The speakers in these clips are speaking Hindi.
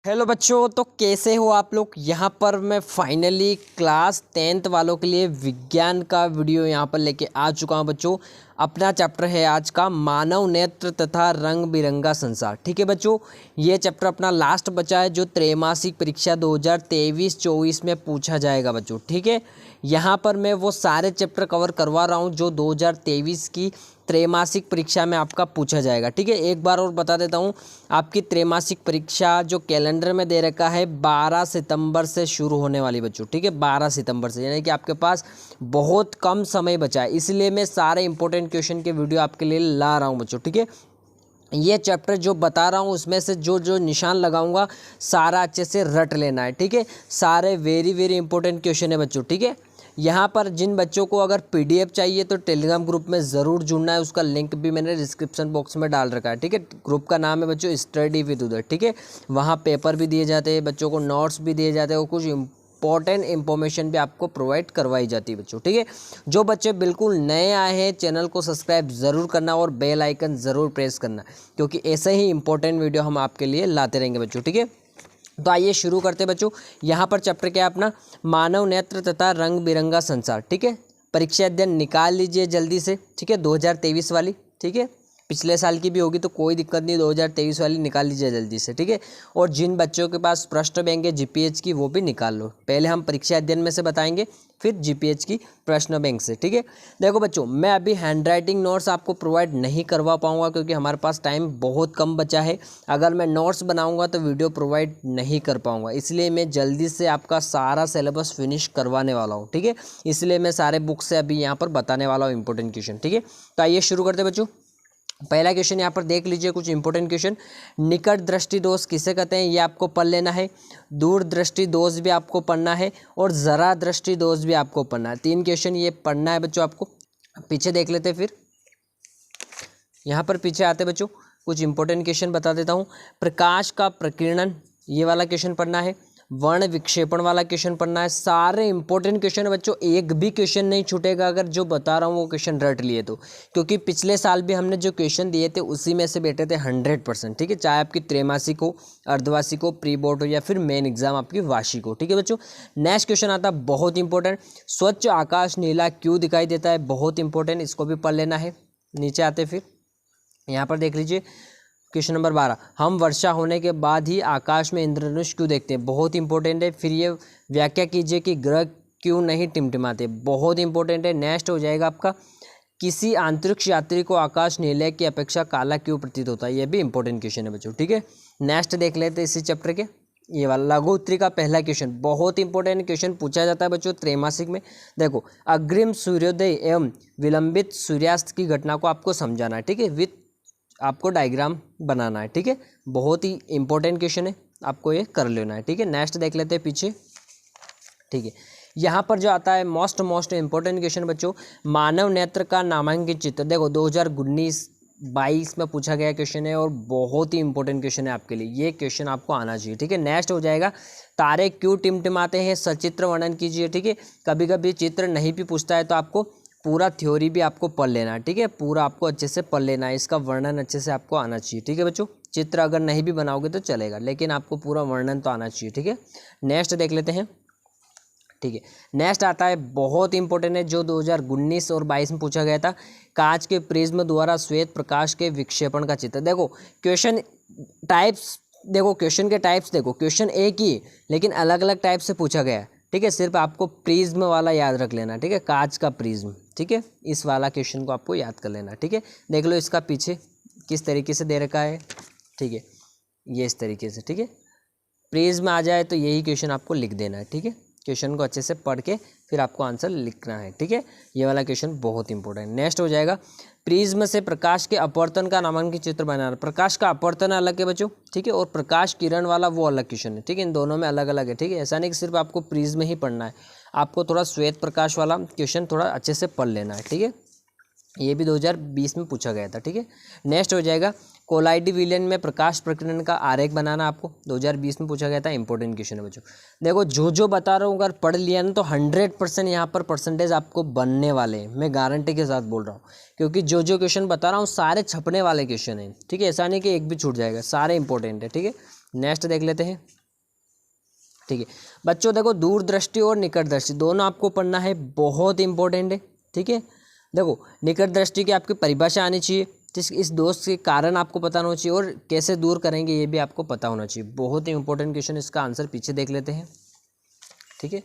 हेलो बच्चों, तो कैसे हो आप लोग। यहाँ पर मैं फाइनली क्लास 10th वालों के लिए विज्ञान का वीडियो यहाँ पर लेके आ चुका हूँ बच्चों। अपना चैप्टर है आज का मानव नेत्र तथा रंग बिरंगा संसार। ठीक है बच्चों, ये चैप्टर अपना लास्ट बचा है जो त्रैमासिक परीक्षा 2023-24 में पूछा जाएगा बच्चों। ठीक है, यहाँ पर मैं वो सारे चैप्टर कवर करवा रहा हूँ जो 2023 की त्रैमासिक परीक्षा में आपका पूछा जाएगा। ठीक है, एक बार और बता देता हूँ, आपकी त्रैमासिक परीक्षा जो कैलेंडर में दे रखा है 12 सितंबर से शुरू होने वाली बच्चों। ठीक है, 12 सितंबर से, यानी कि आपके पास बहुत कम समय बचा है, इसलिए मैं सारे इंपॉर्टेंट क्वेश्चन के वीडियो आपके लिए ला रहा हूँ बच्चों। ठीक है, ये चैप्टर जो बता रहा हूँ उसमें से जो जो निशान लगाऊंगा सारा अच्छे से रट लेना है। ठीक है, सारे वेरी वेरी इंपॉर्टेंट क्वेश्चन है बच्चों। ठीक है, यहाँ पर जिन बच्चों को अगर पीडीएफ चाहिए तो टेलीग्राम ग्रुप में ज़रूर जुड़ना है, उसका लिंक भी मैंने डिस्क्रिप्शन बॉक्स में डाल रखा है। ठीक है, ग्रुप का नाम है बच्चों स्टडी विद उदय। ठीक है, वहाँ पेपर भी दिए जाते हैं बच्चों को, नोट्स भी दिए जाते हैं और कुछ इंपॉर्टेंट इंफॉर्मेशन भी आपको प्रोवाइड करवाई जाती है बच्चों। ठीक है, जो बच्चे बिल्कुल नए आए हैं चैनल को सब्सक्राइब ज़रूर करना और बेल आइकन ज़रूर प्रेस करना, क्योंकि ऐसे ही इंपॉर्टेंट वीडियो हम आपके लिए लाते रहेंगे बच्चों। ठीक है, तो आइए शुरू करते हैं बच्चों। यहाँ पर चैप्टर क्या है अपना, मानव नेत्र तथा रंग बिरंगा संसार। ठीक है, परीक्षा अध्ययन निकाल लीजिए जल्दी से। ठीक है, 2023 वाली। ठीक है, पिछले साल की भी होगी तो कोई दिक्कत नहीं, 2023 वाली निकाल लीजिए जल्दी से। ठीक है, और जिन बच्चों के पास प्रश्न बैंक है जीपीएच की वो भी निकाल लो। पहले हम परीक्षा अध्ययन में से बताएंगे, फिर जीपीएच की प्रश्न बैंक से। ठीक है, देखो बच्चों, मैं अभी हैंड राइटिंग नोट्स आपको प्रोवाइड नहीं करवा पाऊंगा क्योंकि हमारे पास टाइम बहुत कम बचा है। अगर मैं नोट्स बनाऊंगा तो वीडियो प्रोवाइड नहीं कर पाऊंगा, इसलिए मैं जल्दी से आपका सारा सिलेबस फिनिश करवाने वाला हूँ। ठीक है, इसलिए मैं सारे बुक से अभी यहाँ पर बताने वाला हूँ इंपॉर्टेंट क्वेश्चन। ठीक है, तो आइए शुरू करते हैं बच्चों। पहला क्वेश्चन यहाँ पर देख लीजिए, कुछ इंपॉर्टेंट क्वेश्चन। निकट दृष्टि दोष किसे कहते हैं, ये आपको पढ़ लेना है। दूर दृष्टि दोष भी आपको पढ़ना है और जरा दृष्टि दोष भी आपको पढ़ना है। 3 क्वेश्चन ये पढ़ना है बच्चों आपको। पीछे देख लेते हैं, फिर यहाँ पर पीछे आते बच्चों, कुछ इंपॉर्टेंट क्वेश्चन बता देता हूँ। प्रकाश का प्रकीर्णन, ये वाला क्वेश्चन पढ़ना है। वर्ण विक्षेपण वाला क्वेश्चन पढ़ना है। सारे इंपॉर्टेंट क्वेश्चन है बच्चों, एक भी क्वेश्चन नहीं छूटेगा अगर जो बता रहा हूँ वो क्वेश्चन रट लिए तो, क्योंकि पिछले साल भी हमने जो क्वेश्चन दिए थे उसी में से बैठे थे 100%। ठीक है, चाहे आपकी त्रैमासिक हो, अर्धवार्षिक हो, प्री बोर्ड हो या फिर मेन एग्जाम आपकी वार्षिक हो। ठीक है बच्चों, नेक्स्ट क्वेश्चन आता है बहुत इंपॉर्टेंट, स्वच्छ आकाश नीला क्यों दिखाई देता है, बहुत इंपॉर्टेंट, इसको भी पढ़ लेना है। नीचे आते फिर यहाँ पर देख लीजिए क्वेश्चन नंबर 12, हम वर्षा होने के बाद ही आकाश में इंद्रधनुष क्यों देखते हैं, बहुत इंपॉर्टेंट है। फिर ये व्याख्या कीजिए कि ग्रह क्यों नहीं टिमटिमाते, बहुत इंपॉर्टेंट है। नेक्स्ट हो जाएगा आपका, किसी अंतरिक्ष यात्री को आकाश नीले की अपेक्षा काला क्यों प्रतीत होता है, ये भी इंपॉर्टेंट क्वेश्चन है बच्चों। ठीक है, नेक्स्ट देख लेते हैं इसी चैप्टर के, ये वाला लघु उत्तरी का पहला क्वेश्चन, बहुत इंपॉर्टेंट क्वेश्चन पूछा जाता है बच्चों त्रैमासिक में। देखो, अग्रिम सूर्योदय एवं विलंबित सूर्यास्त की घटना को आपको समझाना है। ठीक है, विथ आपको डायग्राम बनाना है। ठीक है, बहुत ही इंपॉर्टेंट क्वेश्चन है, आपको ये कर लेना है। ठीक है, नेक्स्ट देख लेते हैं पीछे। ठीक है, यहाँ पर जो आता है मोस्ट इंपॉर्टेंट क्वेश्चन बच्चों, मानव नेत्र का नामांकित चित्र। देखो 2019-22 में पूछा गया क्वेश्चन है और बहुत ही इंपॉर्टेंट क्वेश्चन है आपके लिए, ये क्वेश्चन आपको आना चाहिए। ठीक है, नेक्स्ट हो जाएगा, तारे क्यों टिमटिमाते हैं, सचित्र वर्णन कीजिए। ठीक है, कभी कभी चित्र नहीं भी पूछता है तो आपको पूरा थ्योरी भी आपको पढ़ लेना है। ठीक है, पूरा आपको अच्छे से पढ़ लेना है, इसका वर्णन अच्छे से आपको आना चाहिए। ठीक है बच्चों, चित्र अगर नहीं भी बनाओगे तो चलेगा, लेकिन आपको पूरा वर्णन तो आना चाहिए। ठीक है, नेक्स्ट देख लेते हैं। ठीक है, नेक्स्ट आता है बहुत इंपॉर्टेंट है, जो 2019 और 22 में पूछा गया था, कांच के प्रिज्म द्वारा श्वेत प्रकाश के विक्षेपण का चित्र। देखो क्वेश्चन टाइप्स, देखो क्वेश्चन के टाइप्स, देखो क्वेश्चन एक ही लेकिन अलग अलग टाइप से पूछा गया है। ठीक है, सिर्फ आपको प्रिज्म वाला याद रख लेना। ठीक है, कांच का प्रिज्म। ठीक है, इस वाला क्वेश्चन को आपको याद कर लेना। ठीक है, देख लो इसका पीछे किस तरीके से दे रखा है। ठीक है, ये इस तरीके से। ठीक है, प्रिज्म आ जाए तो यही क्वेश्चन आपको लिख देना है। ठीक है, क्वेश्चन को अच्छे से पढ़ के फिर आपको आंसर लिखना है। ठीक है, ये वाला क्वेश्चन बहुत इंपॉर्टेंट। नेक्स्ट हो जाएगा, प्रिज्म से प्रकाश के अपवर्तन का नामांकित चित्र बनाना। प्रकाश का अपवर्तन अलग है बच्चों। ठीक है, और प्रकाश किरण वाला वो अलग क्वेश्चन है। ठीक है, इन दोनों में अलग अलग है। ठीक है, ऐसा नहीं कि सिर्फ आपको प्रिज्म ही पढ़ना है, आपको थोड़ा श्वेत प्रकाश वाला क्वेश्चन थोड़ा अच्छे से पढ़ लेना है। ठीक है, ये भी 2020 में पूछा गया था। ठीक है, नेक्स्ट हो जाएगा, कोलाइडी विलयन में प्रकाश प्रकीर्णन का आरेख बनाना, आपको 2020 में पूछा गया था, इंपॉर्टेंट क्वेश्चन है बच्चों। देखो जो बता रहा हूँ अगर पढ़ लिया ना तो 100% यहाँ पर परसेंटेज आपको बनने वाले हैं, मैं गारंटी के साथ बोल रहा हूँ, क्योंकि जो क्वेश्चन बता रहा हूँ सारे छपने वाले क्वेश्चन हैं। ठीक है, ऐसा नहीं कि एक भी छूट जाएगा, सारे इंपॉर्टेंट है। ठीक है, नेक्स्ट देख लेते हैं। ठीक है बच्चों, देखो दूरदृष्टि और निकट दृष्टि दोनों आपको पढ़ना है, बहुत इंपॉर्टेंट है। ठीक है, देखो निकट दृष्टि की आपकी परिभाषा आनी चाहिए, इस दोष के कारण आपको पता होना चाहिए, और कैसे दूर करेंगे ये भी आपको पता होना चाहिए। बहुत ही इंपॉर्टेंट क्वेश्चन, इसका आंसर पीछे देख लेते हैं। ठीक है,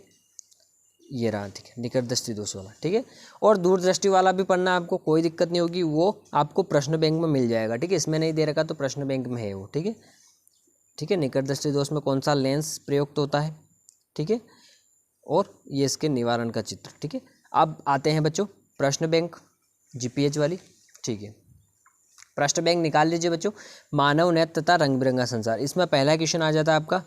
ये रहा। ठीक है, निकट दृष्टि दोष वाला। ठीक है, और दूरदृष्टि वाला भी पढ़ना आपको, कोई दिक्कत नहीं होगी, वो आपको प्रश्न बैंक में मिल जाएगा। ठीक है, इसमें नहीं दे रखा तो प्रश्न बैंक में है वो। ठीक है, ठीक है, निकट दृष्टि दोष में कौन सा लेंस प्रयुक्त होता है। ठीक है, और ये इसके निवारण का चित्र। ठीक है, अब आते हैं बच्चों प्रश्न बैंक जीपीएच वाली। ठीक है, प्रश्न बैंक निकाल लीजिए बच्चों। मानव नेत्र तथा रंग बिरंगा संसार, इसमें पहला क्वेश्चन आ जाता है आपका,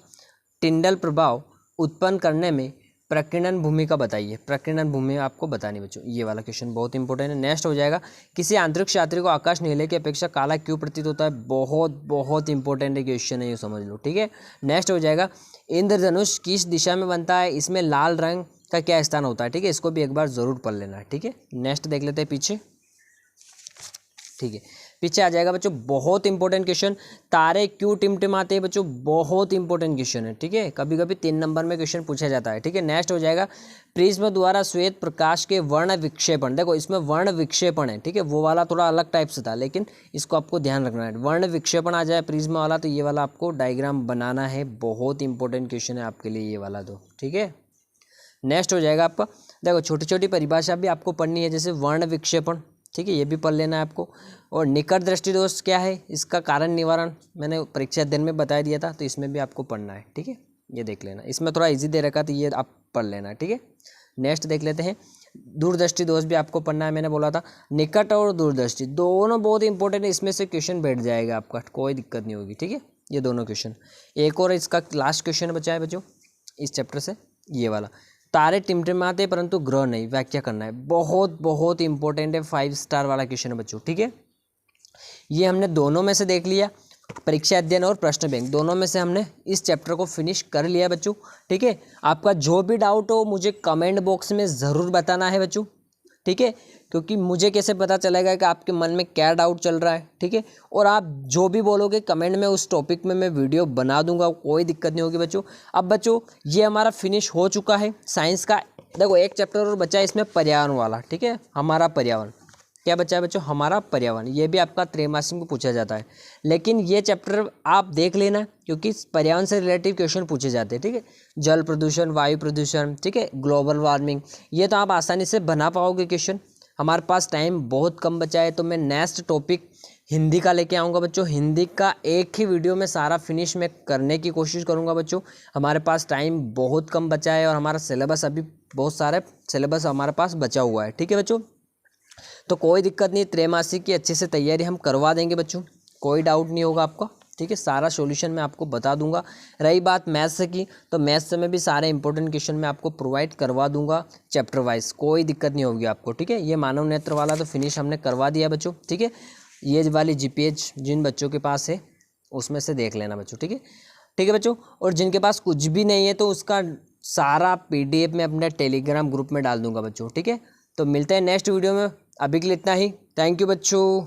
टिंडल प्रभाव उत्पन्न करने में प्रकीर्णन भूमिका बताइए। प्रकीर्णन भूमि आपको बतानी बच्चों, ये वाला क्वेश्चन बहुत इंपॉर्टेंट है। नेक्स्ट हो जाएगा, किसी आंतरिक यात्री को आकाश नीले की अपेक्षा काला क्यों प्रतीत होता है। बहुत बहुत इंपॉर्टेंट क्वेश्चन है, ये समझ लो। ठीक है, नेक्स्ट हो जाएगा, इंद्रधनुष किस दिशा में बनता है, इसमें लाल रंग का क्या स्थान होता है। ठीक है, इसको भी एक बार जरूर पढ़ लेना है। ठीक है, नेक्स्ट देख लेते हैं पीछे। ठीक है, पीछे आ जाएगा बच्चों, बहुत इंपॉर्टेंट क्वेश्चन, तारे क्यों टिमटिमाते हैं बच्चों, बहुत इंपॉर्टेंट क्वेश्चन है। ठीक है, कभी कभी 3 नंबर में क्वेश्चन पूछा जाता है। ठीक है, नेक्स्ट हो जाएगा, प्रिज्म द्वारा श्वेत प्रकाश के वर्ण विक्षेपण। देखो इसमें वर्ण विक्षेपण है। ठीक है, वो वाला थोड़ा अलग टाइप से था, लेकिन इसको आपको ध्यान रखना है। वर्ण विक्षेपण आ जाए प्रिज्म वाला, तो ये वाला आपको डायग्राम बनाना है, बहुत इंपॉर्टेंट क्वेश्चन है आपके लिए ये वाला तो। ठीक है, नेक्स्ट हो जाएगा आपका, देखो छोटी छोटी परिभाषा भी आपको पढ़नी है, जैसे वर्ण विक्षेपण। ठीक है, ये भी पढ़ लेना है आपको। और निकट दृष्टि दोष क्या है, इसका कारण निवारण मैंने परीक्षा अध्ययन में बता दिया था, तो इसमें भी आपको पढ़ना है। ठीक है, ये देख लेना, इसमें थोड़ा इजी दे रखा, तो ये आप पढ़ लेना। ठीक है, नेक्स्ट देख लेते हैं, दूरदृष्टि दोष भी आपको पढ़ना है। मैंने बोला था निकट और दूरदृष्टि दोनों बहुत इंपॉर्टेंट है, इसमें से क्वेश्चन बैठ जाएगा आपका, कोई दिक्कत नहीं होगी। ठीक है, ये दोनों क्वेश्चन। एक और इसका लास्ट क्वेश्चन बचा है बच्चों इस चैप्टर से, ये वाला, तारे टिमटिमाते परंतु ग्रह नहीं, व्याख्या करना है। बहुत बहुत इंपॉर्टेंट है, 5 स्टार वाला क्वेश्चन है बच्चों। ठीक है, ये हमने दोनों में से देख लिया, परीक्षा अध्ययन और प्रश्न बैंक दोनों में से हमने इस चैप्टर को फिनिश कर लिया बच्चों। ठीक है, आपका जो भी डाउट हो मुझे कमेंट बॉक्स में ज़रूर बताना है बच्चों। ठीक है, क्योंकि मुझे कैसे पता चलेगा कि आपके मन में क्या डाउट चल रहा है। ठीक है, और आप जो भी बोलोगे कमेंट में उस टॉपिक में मैं वीडियो बना दूंगा, कोई दिक्कत नहीं होगी बच्चों। अब बच्चों ये हमारा फिनिश हो चुका है साइंस का। देखो एक चैप्टर और बचा है इसमें, पर्यावरण वाला। ठीक है, हमारा पर्यावरण क्या बचा है बच्चों, हमारा पर्यावरण। ये भी आपका त्रैमासिक में पूछा जाता है, लेकिन ये चैप्टर आप देख लेना, क्योंकि पर्यावरण से रिलेटिव क्वेश्चन पूछे जाते हैं। ठीक है, जल प्रदूषण, वायु प्रदूषण, ठीक है, ग्लोबल वार्मिंग, ये तो आप आसानी से बना पाओगे क्वेश्चन। हमारे पास टाइम बहुत कम बचा है, तो मैं नेक्स्ट टॉपिक हिंदी का लेके आऊँगा बच्चों। हिंदी का एक ही वीडियो में सारा फिनिश मैं करने की कोशिश करूँगा बच्चों। हमारे पास टाइम बहुत कम बचा है, और हमारा सिलेबस अभी बहुत सारे सिलेबस हमारे पास बचा हुआ है। ठीक है बच्चों, तो कोई दिक्कत नहीं, त्रैमासिक की अच्छे से तैयारी हम करवा देंगे बच्चों, कोई डाउट नहीं होगा आपका। ठीक है, सारा सॉल्यूशन मैं आपको बता दूंगा। रही बात मैथ्स की, तो मैथ्स में भी सारे इंपॉर्टेंट क्वेश्चन मैं आपको प्रोवाइड करवा दूंगा चैप्टर वाइज, कोई दिक्कत नहीं होगी आपको। ठीक है, ये मानव नेत्र वाला तो फिनिश हमने करवा दिया बच्चों। ठीक है, ये वाली जीपीएच जिन बच्चों के पास है उसमें से देख लेना बच्चों। ठीक है, ठीक है बच्चों, और जिनके पास कुछ भी नहीं है तो उसका सारा PDF मैं अपने टेलीग्राम ग्रुप में डाल दूंगा बच्चों। ठीक है, तो मिलते हैं नेक्स्ट वीडियो में, अभी के लिए इतना ही। थैंक यू बच्चों।